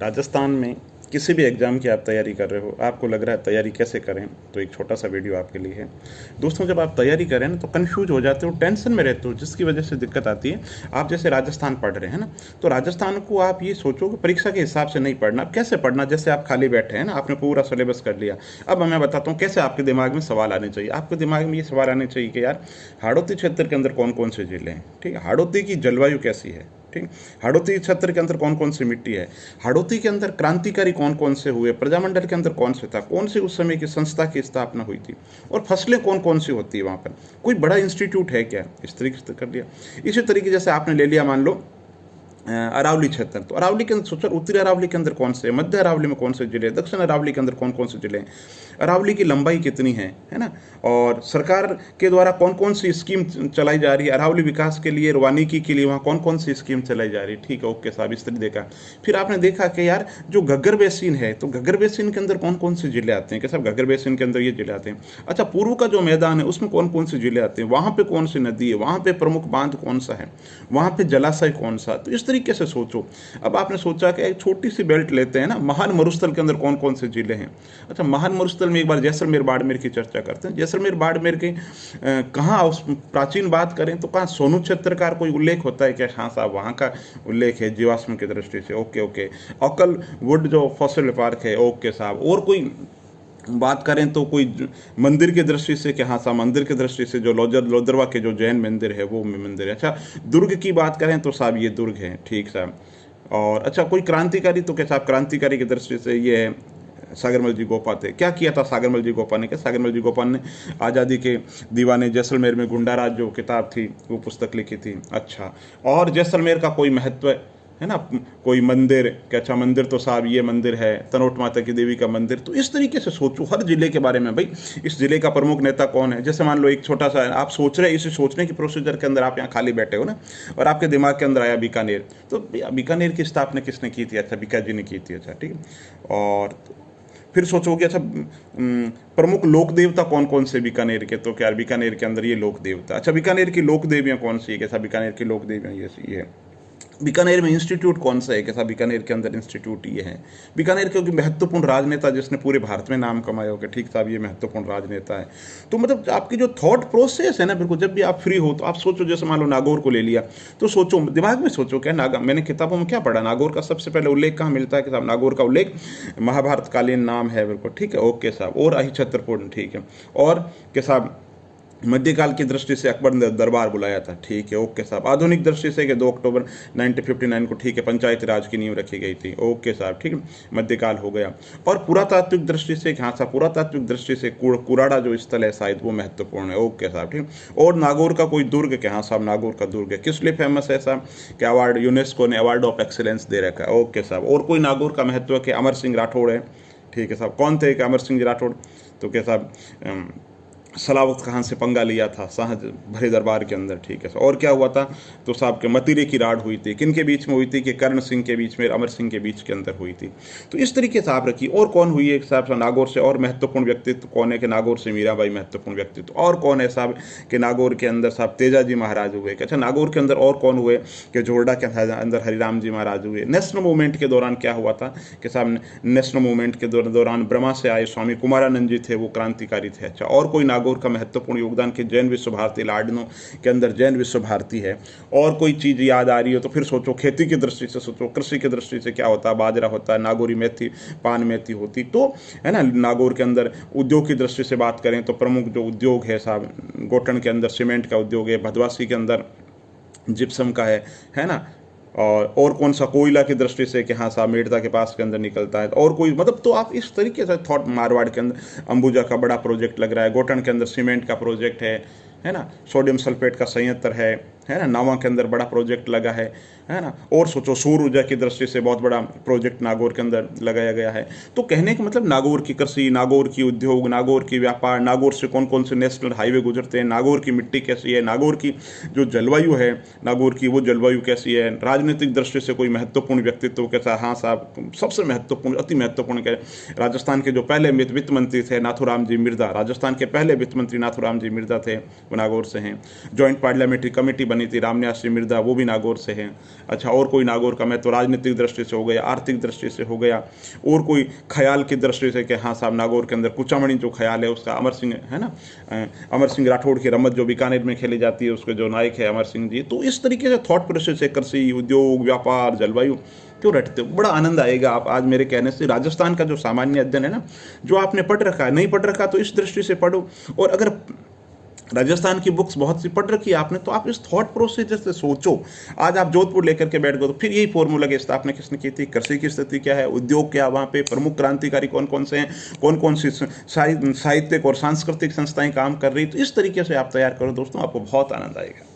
राजस्थान में किसी भी एग्ज़ाम की आप तैयारी कर रहे हो, आपको लग रहा है तैयारी कैसे करें, तो एक छोटा सा वीडियो आपके लिए है। दोस्तों, जब आप तैयारी करें ना तो कन्फ्यूज हो जाते हो, टेंशन में रहते हो, जिसकी वजह से दिक्कत आती है। आप जैसे राजस्थान पढ़ रहे हैं ना, तो राजस्थान को आप ये सोचो कि परीक्षा के हिसाब से नहीं पढ़ना। अब कैसे पढ़ना? जैसे आप खाली बैठे हैं ना, आपने पूरा सिलेबस कर लिया। अब मैं बताता हूँ कैसे आपके दिमाग में सवाल आने चाहिए। आपके दिमाग में ये सवाल आने चाहिए कि यार, हाड़ौती क्षेत्र के अंदर कौन कौन से जिले हैं, ठीक है, हाड़ौती की जलवायु कैसी है, ठीक, हाड़ौती क्षेत्र के अंदर कौन कौन सी मिट्टी है, हाड़ौती के अंदर क्रांतिकारी कौन कौन से हुए, प्रजामंडल के अंदर कौन से था, कौन सी उस समय की संस्था की स्थापना हुई थी, और फसलें कौन कौन सी होती है वहाँ पर, कोई बड़ा इंस्टीट्यूट है क्या, इस तरीके से कर दिया। इसी तरीके जैसे आपने ले लिया, मान लो अरावली क्षेत्र, तो अरावली के अंदर सोचो उत्तरी अरावली के अंदर कौन से, मध्य अरावली में कौन से जिले, दक्षिण अरावली के अंदर कौन कौन से जिले हैं, अरावली की लंबाई कितनी है ना, और सरकार के द्वारा कौन कौन सी स्कीम चलाई जा रही है अरावली विकास के लिए, वानिकी के लिए वहाँ कौन कौन सी स्कीम चलाई जा रही है, ठीक है, ओके साहब, इस तरह देखा। फिर आपने देखा कि यार जो घग्गर बेसिन है, तो घग्गर बेसिन के अंदर कौन कौन से जिले आते हैं, कि साहब घग्गर बेसिन के अंदर ये जिले आते हैं। अच्छा, पूर्व का जो मैदान है उसमें कौन कौन से जिले आते हैं, वहाँ पे कौन सी नदी है, वहाँ पे प्रमुख बांध कौन सा है, वहाँ पे जलाशय कौन सा। तो इस तरीके से सोचो। अब आपने सोचा कि एक छोटी सी बेल्ट लेते हैं ना, महान मरुस्थल के अंदर कौन कौन से जिले हैं। अच्छा, महान मरुस्थल में एक बार जैसलमेर बाड़मेर की चर्चा करते हैं। जैसलमेर बाड़मेर के कहाँ, उस प्राचीन बात करें तो कहाँ सोनू क्षेत्र का कोई उल्लेख होता है क्या? हाँ साहब, वहाँ का उल्लेख है जीवाश्म की दृष्टि से, ओके ओके। अकल वुड जो फॉसिल पार्क है, ओके साहब। और कोई बात करें तो कोई मंदिर की दृष्टि से, कि हाँ साहब मंदिर की दृष्टि से जो लोदरवा के जो जैन मंदिर है वो मंदिर है। अच्छा, दुर्ग की बात करें तो साहब ये दुर्ग है, ठीक साहब। और अच्छा, कोई क्रांतिकारी, तो क्या साहब क्रांतिकारी की दृष्टि से ये है सागरमल जी गोपा थे। क्या किया था सागरमल जी गोपा ने? क्या सागरमल जी गोपा ने आज़ादी के दीवाने जैसलमेर में गुंडाराज जो किताब थी वो पुस्तक लिखी थी। अच्छा, और जैसलमेर का कोई महत्व है ना, कोई मंदिर, क्या अच्छा मंदिर तो साहब ये मंदिर है तनोट माता की देवी का मंदिर। तो इस तरीके से सोचो हर जिले के बारे में, भाई इस जिले का प्रमुख नेता कौन है। जैसे मान लो एक छोटा सा आप सोच रहे हैं, इसे सोचने की प्रोसीजर के अंदर आप यहाँ खाली बैठे हो ना, और आपके दिमाग के अंदर आया बीकानेर, तो बीकानेर की स्थापना किसने की थी? अच्छा, बीका जी ने की थी। अच्छा, ठीक है। और फिर सोचोगे अच्छा प्रमुख लोक देवता कौन कौन से बीकानेर के, तो क्या बीकानेर के अंदर ये लोक देवता। अच्छा, बीकानेर की लोक देवियाँ कौन सी है? कैसा बीकानेर की लोक देवियाँ ये है। बीकानेर में इंस्टीट्यूट कौन सा है? कैसा बीकानेर के अंदर इंस्टीट्यूट ये है। बीकानेर क्योंकि महत्वपूर्ण राजनेता जिसने पूरे भारत में नाम कमाया होगा, ठीक साहब ये महत्वपूर्ण राजनेता है। तो मतलब आपकी जो थॉट प्रोसेस है ना, बिल्कुल जब भी आप फ्री हो तो आप सोचो, जैसे मान लो नागौर को ले लिया, तो सोचो दिमाग में सोचो क्या मैंने किताबों में क्या पढ़ा, नागौर का सबसे पहले उल्लेख कहाँ मिलता है? कि साहब नागौर का उल्लेख महाभारत कालीन नाम है, बिल्कुल ठीक है, ओके साहब। और अहिछत्रपूर्ण, ठीक है। और के साहब मध्यकाल की दृष्टि से अकबर ने दरबार बुलाया था, ठीक है, ओके साहब। आधुनिक दृष्टि से कि 2 अक्टूबर 1959 को, ठीक है, पंचायती राज की नींव रखी गई थी, ओके साहब, ठीक है, मध्यकाल हो गया। और पुरातात्विक दृष्टि से, हाँ साहब पुरातात्विक दृष्टि से कुराड़ा जो स्थल है शायद वो महत्वपूर्ण है, ओके साहब, ठीक। और नागौर का कोई दुर्ग, के हाँ साहब नागौर का दुर्ग है, किस लिए फेमस है साहब? कि अवार्ड यूनेस्को ने अवार्ड ऑफ एक्सीलेंस दे रखा है, ओके साहब। और कोई नागौर का महत्व के अमर सिंह राठौड़ है, ठीक है साहब। कौन थे कि अमर सिंह राठौड़? तो क्या साहब सलावत खान से पंगा लिया था शाह भरे दरबार के अंदर, ठीक है। और क्या हुआ था? तो साहब के मतीरे की राड हुई थी, किन के बीच में हुई थी? कि कर्ण सिंह के बीच में, अमर सिंह के बीच के अंदर हुई थी। तो इस तरीके से आप रखिए। और कौन हुई है साहब नागौर से? और महत्वपूर्ण व्यक्तित्व कौन है? कि नागौर से मीराबाई महत्वपूर्ण व्यक्तित्व। और कौन है साहब? कि नागौर के अंदर साहब तेजाजी महाराज हुए। अच्छा, नागौर के अंदर और कौन हुए? कि जोरडा के अंदर हरिराम जी महाराज हुए। नेशनल मूवमेंट के दौरान क्या हुआ था? कि साहब नेशनल मूवमेंट के दौरान ब्रह्मा से आए स्वामी कुमारानंद जी थे, वो क्रांतिकारी थे। अच्छा, और कोई नागौर का महत्वपूर्ण योगदान के जैन विश्व भारती, लाडनो के अंदर जैन विश्व भारती है। और कोई चीज़ याद आ रही हो तो फिर सोचो, खेती की दृष्टि से सोचो, कृषि की दृष्टि से क्या होता है? बाजरा होता है, नागौरी मेथी, पान मेथी होती, तो है ना। नागौर के अंदर उद्योग की दृष्टि से बात करें तो प्रमुख जो उद्योग है साहब, गोटन के अंदर सीमेंट का उद्योग है, भदवासी के अंदर जिप्सम का है ना। और कौन सा कोयला की दृष्टि से, कि हाँ साहब मेड़ता के पास के अंदर निकलता है। और कोई मतलब, तो आप इस तरीके से थॉट, मारवाड़ के अंदर अंबुजा का बड़ा प्रोजेक्ट लग रहा है, गोटन के अंदर सीमेंट का प्रोजेक्ट है ना, सोडियम सल्फेट का संयंत्र है ना, नावा के अंदर बड़ा प्रोजेक्ट लगा है ना। और सोचो सौर ऊर्जा की दृष्टि से बहुत बड़ा प्रोजेक्ट नागौर के अंदर लगाया गया है। तो कहने का मतलब नागौर की कृषि, नागौर की उद्योग, नागौर की व्यापार, नागौर से कौन कौन से नेशनल हाईवे गुजरते हैं, नागौर की मिट्टी कैसी है, नागौर की जो जलवायु है नागौर की, वो जलवायु कैसी है। राजनीतिक दृष्टि से कोई महत्वपूर्ण व्यक्तित्व कैसा? हाँ साहब सबसे महत्वपूर्ण, अति महत्वपूर्ण क्या? राजस्थान के जो पहले वित्त मंत्री थे नाथूराम जी मिर्धा, राजस्थान के पहले वित्त मंत्री नाथूराम जी मिर्धा थे, वो नागौर से हैं। जॉइंट पार्लियामेंट्री कमेटी बनी थी, रामन्यास जी मिर्धा, वो भी नागौर से हैं। अच्छा, और कोई नागौर का महत्व राजनीतिक दृष्टि से हो गया, आर्थिक दृष्टि से हो गया, और कोई ख्याल की दृष्टि से कि हाँ साहब नागौर के अंदर कुचामणी जो ख्याल है उसका अमर सिंह है ना, अमर सिंह राठौड़ की रमत जो बीकानेर में खेली जाती है उसके जो नायक है अमर सिंह जी। तो इस तरीके से थॉट प्रोसेस है, कृषि, उद्योग, व्यापार, जलवायु क्यों रटते हो? बड़ा आनंद आएगा आप आज मेरे कहने से। राजस्थान का जो सामान्य अध्ययन है ना, जो आपने पढ़ रखा है, नहीं पढ़ रखा तो इस दृष्टि से पढ़ो, और अगर राजस्थान की बुक्स बहुत सी पढ़ रखी है आपने तो आप इस थॉट प्रोसीजर से सोचो। आज आप जोधपुर लेकर के बैठ गए तो फिर यही फॉर्मूला की स्थापना किसने की थी, कृषि की स्थिति क्या है, उद्योग क्या, वहाँ पे प्रमुख क्रांतिकारी कौन कौन से हैं, कौन कौन सी साहित्यिक और सांस्कृतिक संस्थाएं काम कर रही। तो इस तरीके से आप तैयार करो दोस्तों, आपको बहुत आनंद आएगा।